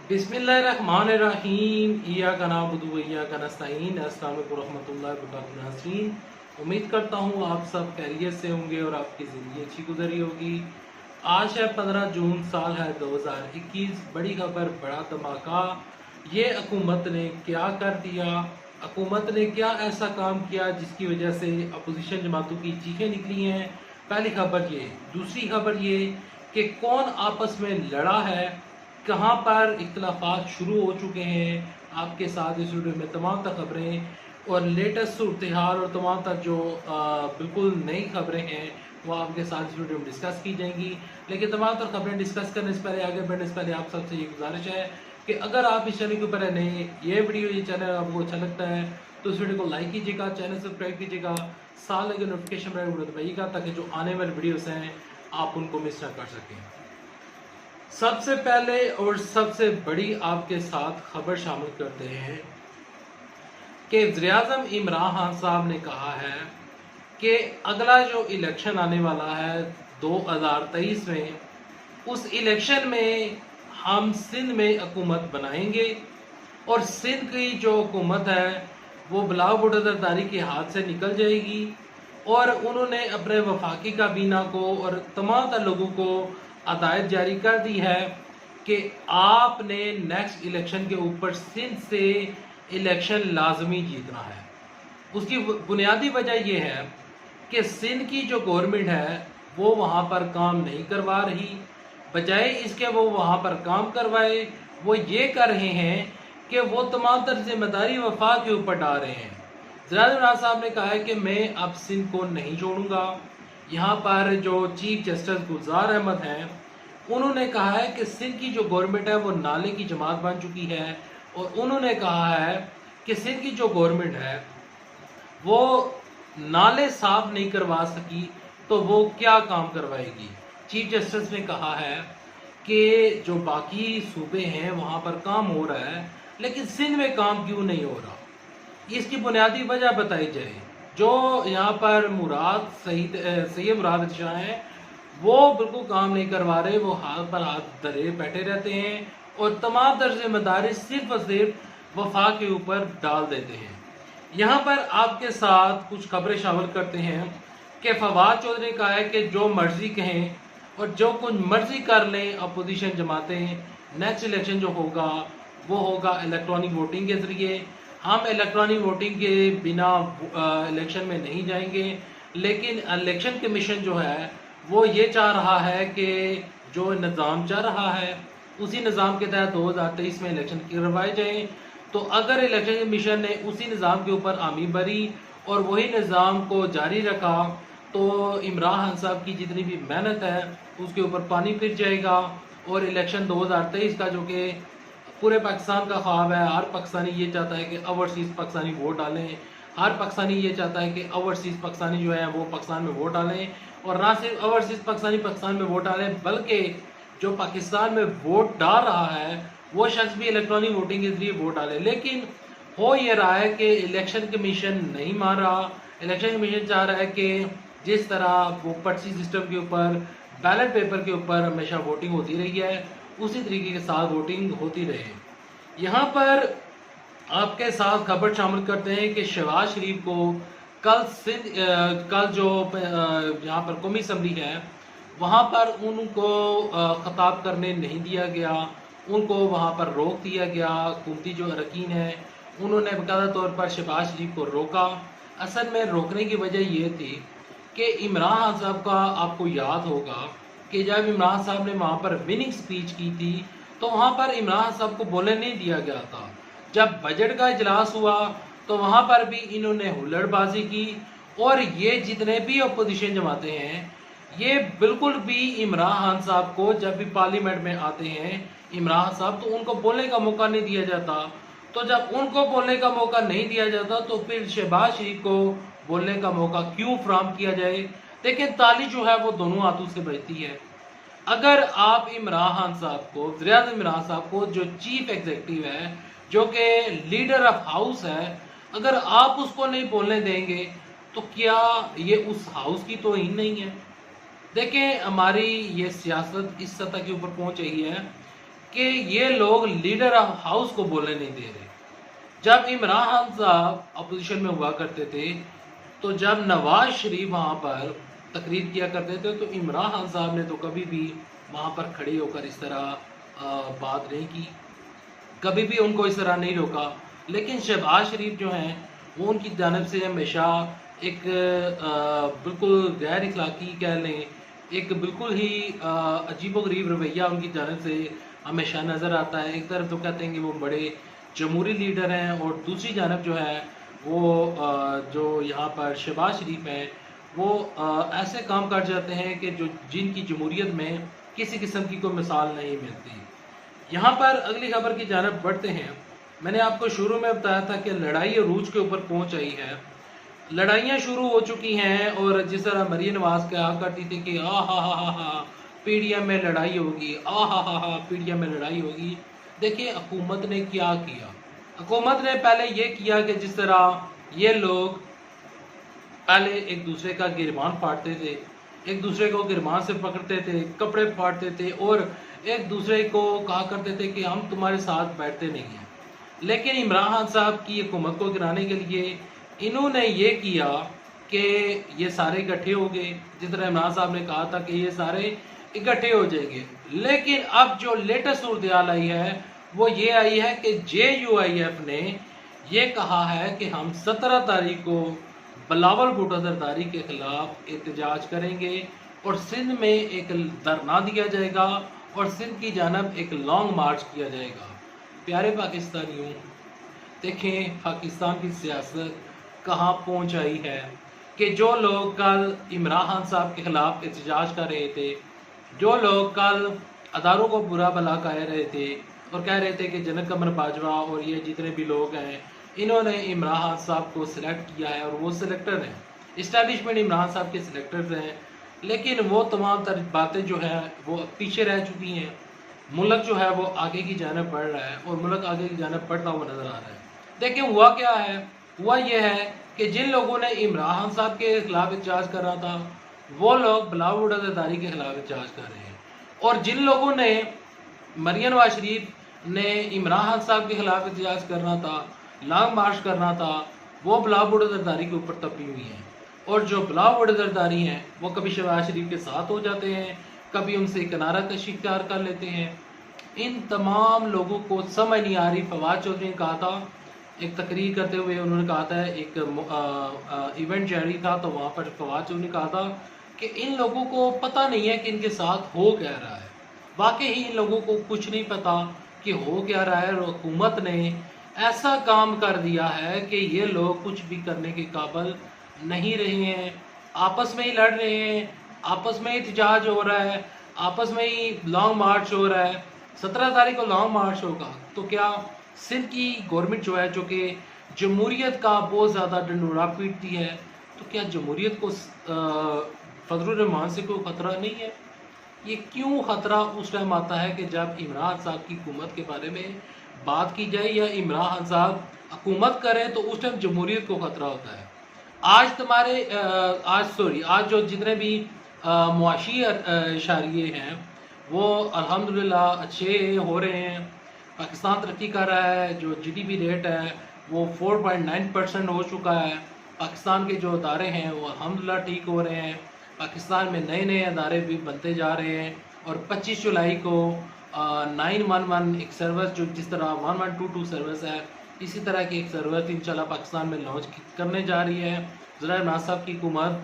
बिस्मिल्लाहिर्रहमानिर्रहीम इय्याका नअबुदु व इय्याका नस्तईन। अस्सलामु अलैकुम रहमतुल्लाहि व बरकातुहू नाज़रीन, उम्मीद करता हूँ आप सब खैरियत से होंगे और आपकी ज़िंदगी अच्छी गुजरी होगी। आज है 15 जून, साल है 2021। बड़ी खबर, बड़ा धमाका। ये हुकूमत ने क्या कर दिया, हुकूमत ने क्या ऐसा काम किया जिसकी वजह से अपोजिशन जमातों की चीखें निकली हैं। पहली खबर ये। दूसरी खबर ये कि कौन आपस में लड़ा है, कहाँ पर इख्तलाफात शुरू हो चुके हैं। आपके साथ इस वीडियो में तमाम तर खबरें और लेटेस्ट सूरत हाल और तमाम तर जो बिल्कुल नई खबरें हैं वो आपके साथ इस वीडियो में डिस्कस की जाएंगी। लेकिन तमाम तर खबरें डिस्कस करने से पहले, आगे बढ़ने से पहले आप सबसे ये गुजारिश है कि अगर आप इस चैनल के ऊपर नए, ये चैनल आपको अच्छा लगता है तो इस वीडियो को लाइक कीजिएगा, चैनल सब्सक्राइब कीजिएगा, साथ लगे नोटिफिकेशन बेल वीडियो दबाइएगा ताकि जो आने वाले वीडियोस हैं आप उनको मिस ना कर सकें। सबसे पहले और सबसे बड़ी आपके साथ खबर शामिल करते हैं कि वज़ीर-ए-आज़म इमरान खान साहब ने कहा है कि अगला जो इलेक्शन आने वाला है 2023 में, उस इलेक्शन में हम सिंध में हुकूमत बनाएंगे और सिंध की जो हुकूमत है वो बिला बुलंददारी के हाथ से निकल जाएगी। और उन्होंने अपने वफाकी काबीना को और तमाम तर लोगों को हदायत जारी कर दी है कि आपने नेक्स्ट इलेक्शन के ऊपर सिंध से इलेक्शन लाजमी जीतना है। उसकी बुनियादी वजह यह है कि सिंध की जो गवर्नमेंट है वो वहाँ पर काम नहीं करवा रही, बजाय इसके वो वहाँ पर काम करवाए वो ये कर रहे हैं कि वो तमाम तर जिम्मेदारी वफा के ऊपर डाल रहे हैं। वज़ीर-ए-आज़म साहब ने कहा है कि मैं अब सिंध को नहीं छोड़ूंगा। यहाँ पर जो चीफ जस्टिस गुलजार अहमद हैं उन्होंने कहा है कि सिंध की जो गवर्नमेंट है वो नाले की जमात बन चुकी है और उन्होंने कहा है कि सिंध की जो गवर्नमेंट है वो नाले साफ नहीं करवा सकी तो वो क्या काम करवाएगी। चीफ जस्टिस ने कहा है कि जो बाकी सूबे हैं वहाँ पर काम हो रहा है लेकिन सिंध में काम क्यों नहीं हो रहा, इसकी बुनियादी वजह बताई जाए। जो यहाँ पर सैयद मुराद अली शाह हैं वो बिल्कुल काम नहीं करवा रहे, वो हाथ पर हाथ धरे बैठे रहते हैं और तमाम तर जिम्मेदारी सिर्फ और सिर्फ वफा के ऊपर डाल देते हैं। यहाँ पर आपके साथ कुछ खबरें शामिल करते हैं कि फवाद चौधरी ने कहा है कि जो मर्जी कहें और जो कुछ मर्जी कर लें अपोजिशन जमातें, नेक्स्ट इलेक्शन जो होगा वो होगा इलेक्ट्रॉनिक वोटिंग के ज़रिए। हम इलेक्ट्रॉनिक वोटिंग के बिना इलेक्शन में नहीं जाएंगे, लेकिन इलेक्शन कमीशन जो है वो ये चाह रहा है कि जो निज़ाम चल रहा है उसी निज़ाम के तहत 2023 में इलेक्शन करवाए जाएं। तो अगर इलेक्शन कमीशन ने उसी निज़ाम के ऊपर आमी भरी और वही निज़ाम को जारी रखा तो इमरान खान साहब की जितनी भी मेहनत है उसके ऊपर पानी फिर जाएगा और इलेक्शन 2023 का जो कि पूरे पाकिस्तान का ख्वाब है, हर पाकिस्तानी ये चाहता है कि ओवरसीज़ पाकिस्तानी वोट डालें, हर पाकिस्तानी ये चाहता है कि ओवरसीज़ पाकिस्तानी जो है वो पाकिस्तान में वोट डालें और ना सिर्फ ओवरसीज़ पाकिस्तानी पाकिस्तान में वोट डालें बल्कि जो पाकिस्तान में वोट डाल रहा है वो शख्स भी इलेक्ट्रॉनिक वोटिंग के जरिए वोट डाले। लेकिन हो ये रहा है कि इलेक्शन कमीशन नहीं मान रहा। इलेक्शन कमीशन चाह रहा है कि जिस तरह वो पर्ची सिस्टम के ऊपर, बैलेट पेपर के ऊपर हमेशा वोटिंग होती रही है उसी तरीके के साथ वोटिंग होती रहे। यहाँ पर आपके साथ खबर शामिल करते हैं कि शहबाज शरीफ को कल जो यहाँ पर कौमी असम्बली है वहाँ पर उनको खिताब करने नहीं दिया गया, उनको वहाँ पर रोक दिया गया। हुकूमती जो अरकान है उन्होंने बाकायदा तौर पर शहबाज शरीफ को रोका। असल में रोकने की वजह ये थी कि इमरान खान साहब का आपको याद होगा कि जब इमरान साहब ने वहाँ पर विनिंग स्पीच की थी तो वहाँ पर इमरान साहब को बोलने नहीं दिया गया था। जब बजट का इजलास हुआ तो वहाँ पर भी इन्होंने हुल्लड़बाजी की और ये जितने भी अपोजिशन जमाते हैं ये बिल्कुल भी इमरान खान साहब को, जब भी पार्लियामेंट में आते हैं इमरान साहब, तो उनको बोलने का मौका नहीं दिया जाता। तो जब उनको बोलने का मौका नहीं दिया जाता तो फिर शहबाज शरीफ को बोलने का मौका क्यों फराहम किया जाए। देखिए ताली जो है वो दोनों हाथों से बजती है। अगर आप इमरान खान साहब को, वज़ीर-ए-आज़म इमरान साहब को जो चीफ एग्जीक्यूटिव है, जो कि लीडर ऑफ हाउस है, अगर आप उसको नहीं बोलने देंगे तो क्या ये उस हाउस की तौहीन नहीं है। देखें हमारी ये सियासत इस सतह के ऊपर पहुंच रही है कि ये लोग लीडर ऑफ हाउस को बोलने नहीं दे रहे। जब इमरान खान साहब अपोजिशन में हुआ करते थे, तो जब नवाज शरीफ वहाँ पर तकरीर किया करते थे, तो इमरान खान साहब ने तो कभी भी वहाँ पर खड़े होकर इस तरह बात नहीं की, कभी भी उनको इस तरह नहीं रोका। लेकिन शहबाज शरीफ जो हैं वो उनकी जानिब से हमेशा एक बिल्कुल गैर इखलाकी कह लें, एक बिल्कुल ही अजीबोगरीब रवैया उनकी जानिब से हमेशा नज़र आता है। एक तरफ तो कहते हैं कि वो बड़े जमहूरी लीडर हैं, और दूसरी जानब जो है वो जो यहाँ पर शहबाज शरीफ हैं वो ऐसे काम कर जाते हैं कि जो जिनकी जमहूरियत में किसी किस्म की कोई मिसाल नहीं मिलती। यहाँ पर अगली खबर की जानब बढ़ते हैं। मैंने आपको शुरू में बताया था कि लड़ाई अरूज के ऊपर पहुँच आई है, लड़ाइयाँ शुरू हो चुकी हैं, और जिस तरह मरियम नवाज कहा करती थी कि हा पीडीएम में लड़ाई होगी, हा पीडीएम में लड़ाई होगी। देखिए हुकूमत ने क्या किया। हुकूमत ने पहले ये किया कि जिस तरह ये लोग पहले एक दूसरे का गिरबान फाड़ते थे, एक दूसरे को गिरबान से पकड़ते थे, कपड़े फाड़ते थे, और एक दूसरे को कहा करते थे कि हम तुम्हारे साथ बैठते नहीं हैं। लेकिन इमरान खान साहब की हुकूमत को गिराने के लिए इन्होंने ये किया कि ये सारे इकट्ठे हो गए, जिस तरह इमरान साहब ने कहा था कि ये सारे इकट्ठे हो जाएंगे। लेकिन अब जो लेटेस्ट सूरत आई है वो ये आई है कि JUIF ने ये कहा है कि हम 17 तारीख को बिलावल भुट्टो जरदारी के खिलाफ एहतजाज करेंगे, और सिंध में एक धरना दिया जाएगा, और सिंध की जानब एक लॉन्ग मार्च किया जाएगा। प्यारे पाकिस्तानियों, देखें पाकिस्तान की सियासत कहाँ पहुँच आई है कि जो लोग कल इमरान खान साहब के खिलाफ एहतजाज कर रहे थे, जो लोग कल अदारों को बुरा भला कह रहे थे और कह रहे थे कि जन्नत कमर बाजवा और ये जितने भी लोग हैं इन्होंने इमरान खान साहब को सिलेक्ट किया है और वो सिलेक्टर हैं, इस्टेब्लिशमेंट इमरान साहब के सिलेक्टर्स हैं, लेकिन वो तमाम बातें जो है वो पीछे रह चुकी हैं। मुल्क जो है वो आगे की जानब बढ़ रहा है, और मुल्क आगे की जानब बढ़ता हुआ नज़र आ रहा है। देखिए हुआ क्या है, हुआ ये है कि जिन लोगों ने इमरान खान साहब के खिलाफ एहतजाज कर रहा था वो लोग बिलावल भुट्टो जरदारी के खिलाफ एहतजाज कर रहे हैं, और जिन लोगों ने मरियम नवाज शरीफ ने इमरान खान साहब के खिलाफ एहतजाज करना था, लॉन्ग मार्च करना था, वो बिलावल भुट्टो जरदारी के ऊपर तपी हुई हैं। और जो बिलावल भुट्टो जरदारी हैं वो कभी शहबाज शरीफ के साथ हो जाते हैं, कभी उनसे किनारा कशी इख्तियार कर लेते हैं। इन तमाम लोगों को समझ नहीं आ रही। फवाद चौधरी ने कहा था, एक तकरीर करते हुए उन्होंने कहा था, एक इवेंट जारी था तो वहाँ पर फवाद चौधरी ने कहा था कि इन लोगों को पता नहीं है कि इनके साथ हो क्या रहा है। वाकई ही इन लोगों को कुछ नहीं पता कि हो क्या रहा है, और हुकूमत ने ऐसा काम कर दिया है कि ये लोग कुछ भी करने के काबिल नहीं रहे हैं। आपस में ही लड़ रहे हैं, आपस में ही एहतजाज हो रहा है, आपस में ही लॉन्ग मार्च हो रहा है। 17 तारीख को लॉन्ग मार्च होगा, तो क्या सिंध की गवर्नमेंट जो है, जो कि जमहूरियत का बहुत ज़्यादा डंडोरा पीटती है, तो क्या जमहूरियत को फजलुर रहमान से कोई ख़तरा नहीं है? ये क्यों ख़तरा उस टाइम आता है कि जब इमरान आज की हुकूमत के बारे में बात की जाए या इमरान साहब हुकूमत करें, तो उस टाइम जमहूरियत को ख़तरा होता है। आज जो जितने भी मुआशी इशारिये हैं वो अल्हम्दुलिल्लाह अच्छे हो रहे हैं। पाकिस्तान तरक्की कर रहा है, जो GDP रेट है वो 4.9% हो चुका है। पाकिस्तान के जो अदारे हैं वो अल्हम्दुलिल्लाह ठीक हो रहे हैं। पाकिस्तान में नए नए अदारे भी बनते जा रहे हैं, और 25 जुलाई को 911 एक सर्विस, जो जिस तरह 1122 सर्विस है, इसी तरह की एक सर्विस इंशाल्लाह पाकिस्तान में लॉन्च करने जा रही है ज़रा इमरान साहब की हुकूमत।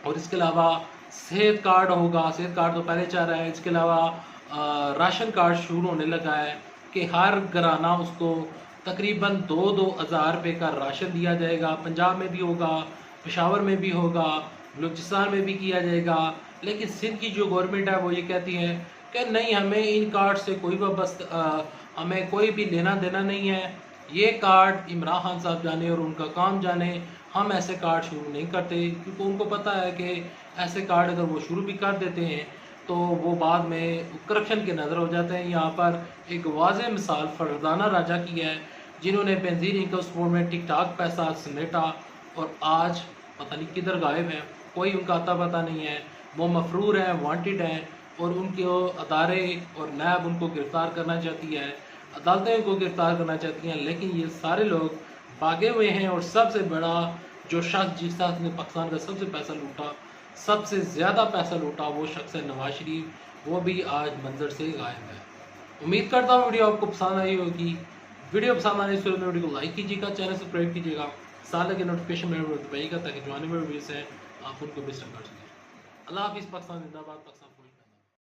और इसके अलावा सेहत कार्ड होगा, सेहत कार्ड तो पहले चल रहा है। इसके अलावा राशन कार्ड शुरू होने लगा है कि हर घराना उसको तकरीबन 2-2 हज़ार रुपये का राशन दिया जाएगा। पंजाब में भी होगा, पेशावर में भी होगा, बलूचिस्तान में भी किया जाएगा। लेकिन सिंध की जो गवर्नमेंट है वो ये कहती है कि नहीं, हमें इन कार्ड से कोई हमें कोई भी लेना देना नहीं है। ये कार्ड इमरान खान साहब जाने और उनका काम जाने, हम ऐसे कार्ड शुरू नहीं करते, क्योंकि उनको पता है कि ऐसे कार्ड अगर वो शुरू भी कर देते हैं तो वो बाद में करप्शन के नज़र हो जाते हैं। यहाँ पर एक वाज़ेह मिसाल फरदाना राजा की है, जिन्होंने बेनज़ीर इनकम सपोर्ट में ठीक ठाक पैसा समेटा और आज पता नहीं किधर गायब है, कोई उनका अता पता नहीं है। वो मफरूर हैं, वांटेड हैं, और उनके अदारे और नैब उनको गिरफ्तार करना चाहती है, अदालतें उनको गिरफ्तार करना चाहती हैं, लेकिन ये सारे लोग भागे हुए हैं। और सबसे बड़ा जो शख्स जिस शख्स ने पाकिस्तान का सबसे पैसा लूटा, सबसे ज़्यादा पैसा लूटा, वो शख्स है नवाज शरीफ। वो भी आज मंजर से गायब है। उम्मीद करता हूँ वीडियो आपको पसंद आई होगी। वीडियो पसंद आने से वीडियो को लाइक कीजिएगा, चैनल सब्सक्राइब कीजिएगा, साथ लगे नोटिफिकेशन मेरे दबाइएगा ताकि जो आने वाले वीडियोस हैं आप उनको मिस न कर सकें। अल्लाह हाफिज़। पाकिस्तान जिंदाबाद। पाकिस्तान।